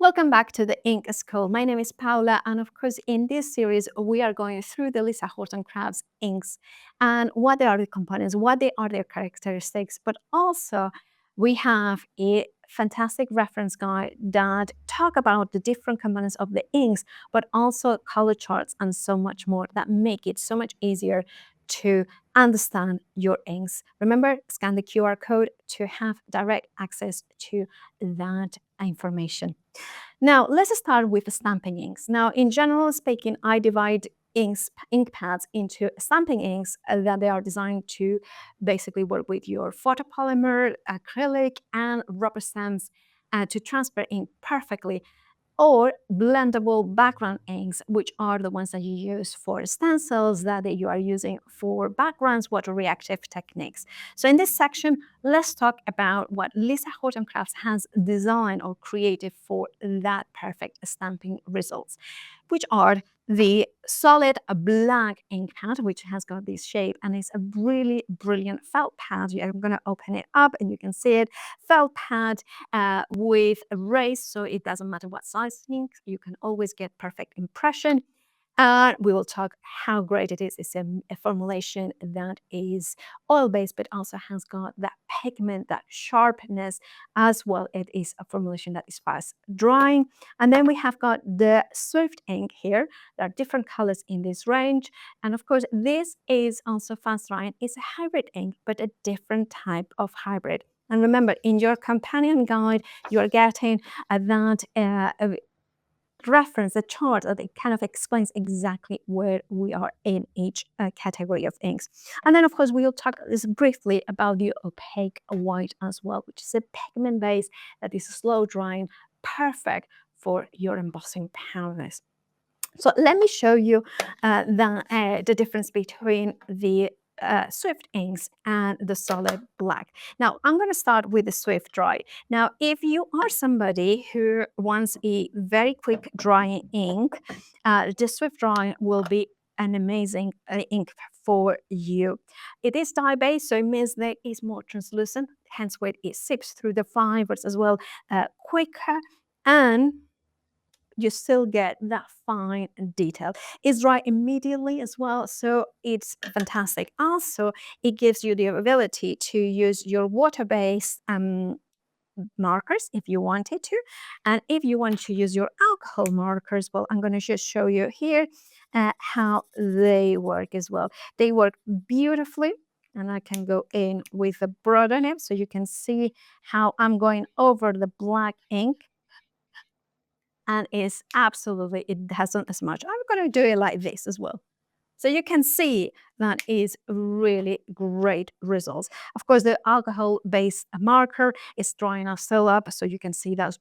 Welcome back to the Ink School. My name is Paula, and of course, in this series, we are going through the Lisa Horton Crafts inks and what are the components, what they are their characteristics, but also we have a fantastic reference guide that talk about the different components of the inks, but also color charts and so much more that make it so much easier to understand your inks. Remember, scan the QR code to have direct access to that information. Now, let's start with stamping inks. Now, in general speaking, I divide ink pads into stamping inks that they are designed to basically work with your photopolymer, acrylic, and rubber stamps to transfer ink perfectly, or blendable background inks, which are the ones that you use for stencils that you are using for backgrounds, water reactive techniques. So in this section, let's talk about what Lisa Horton Crafts has designed or created for that perfect stamping results, which are the solid black ink pad, which has got this shape and it's a really brilliant felt pad. I'm going to open it up and you can see it. Felt pad with a race, so it doesn't matter what size ink, you can always get perfect impression. We will talk how great it is. It's a formulation that is oil-based, but also has got that pigment, that sharpness as well. It is a formulation that is fast drying. And then we have got the Swift ink here. There are different colors in this range. And of course, this is also fast drying. It's a hybrid ink, but a different type of hybrid. And remember, in your companion guide, you're getting that reference, a chart that it kind of explains exactly where we are in each category of inks. And then, of course, we'll talk just briefly about the opaque white as well, which is a pigment base that is slow drying, perfect for your embossing powders. So let me show you the difference between the Swift inks and the solid black. Now, I'm going to start with the Swift dry. Now, if you are somebody who wants a very quick drying ink, the Swift dry will be an amazing ink for you. It is dye-based, so it means that it's more translucent, hence why it sips through the fibers as well quicker, and you still get that fine detail. It's dry immediately as well, so it's fantastic. Also, it gives you the ability to use your water-based markers if you wanted to. And if you want to use your alcohol markers, well, I'm going to just show you here how they work as well. They work beautifully. And I can go in with a broader nib so you can see how I'm going over the black ink, and is absolutely, it doesn't as much. I'm going to do it like this as well. So you can see that is really great results. Of course, the alcohol-based marker is drying us still up, so you can see those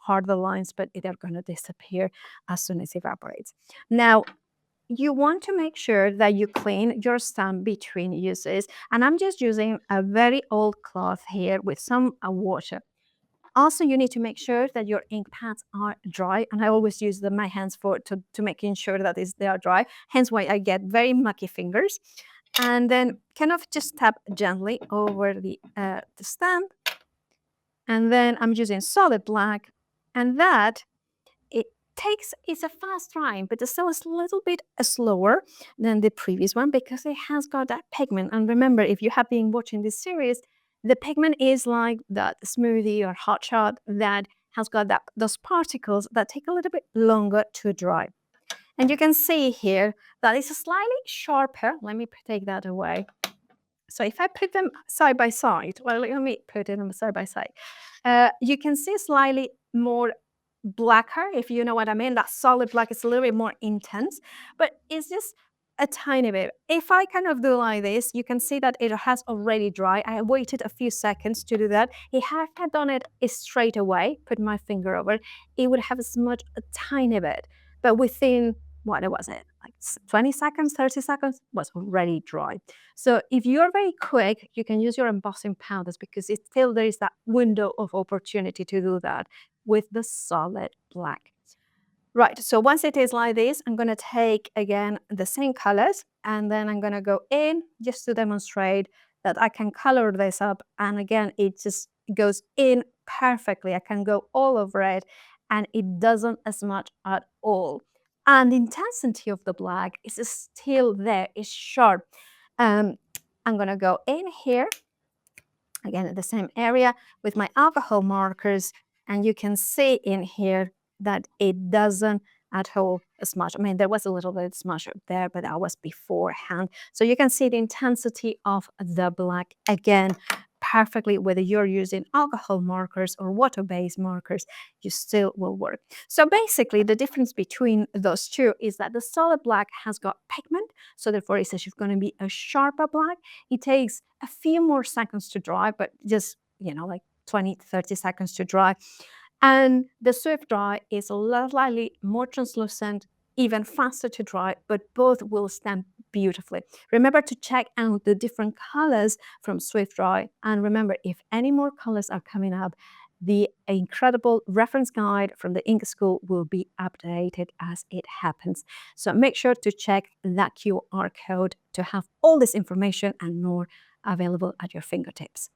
harder lines, but they are going to disappear as soon as it evaporates. Now, you want to make sure that you clean your stamp between uses, and I'm just using a very old cloth here with some water. Also, you need to make sure that your ink pads are dry, and I always use my hands to making sure that they are dry, hence why I get very mucky fingers. And then kind of just tap gently over the stamp, and then I'm using solid black, and that it's a fast drying, but it's still a little bit slower than the previous one because it has got that pigment. And remember, if you have been watching this series, the pigment is like that smoothie or hot shot that has got those particles that take a little bit longer to dry. And you can see here that it's slightly sharper. Let me take that away. So if I put them side by side, well, let me put them side by side. You can see slightly more blacker, if you know what I mean. That solid black is a little bit more intense, but it's just a tiny bit. If I kind of do like this, you can see that it has already dried. I waited a few seconds to do that. If I had done it straight away, put my finger over, it would have smudged a tiny bit, but within, what was it, like 20 seconds, 30 seconds, was already dry. So if you're very quick, you can use your embossing powders because there is that window of opportunity to do that with the solid black. Right, so once it is like this, I'm going to take again the same colors, and then I'm going to go in just to demonstrate that I can color this up. And again, it just goes in perfectly. I can go all over it, and it doesn't smudge at all. And the intensity of the black is still there, it's sharp. I'm gonna go in here, again in the same area with my alcohol markers, and you can see in here that it doesn't at all smudge. I mean, there was a little bit of smudge up there, but that was beforehand. So you can see the intensity of the black again perfectly, whether you're using alcohol markers or water-based markers, you still will work. So basically, the difference between those two is that the solid black has got pigment, so therefore it's actually going to be a sharper black. It takes a few more seconds to dry, but just, like 20 to 30 seconds to dry. And the swift dry is slightly more translucent, even faster to dry, but both will stand beautifully. Remember to check out the different colors from swift dry. And remember, if any more colors are coming up, the incredible reference guide from the Ink School will be updated as it happens. So make sure to check that QR code to have all this information and more available at your fingertips.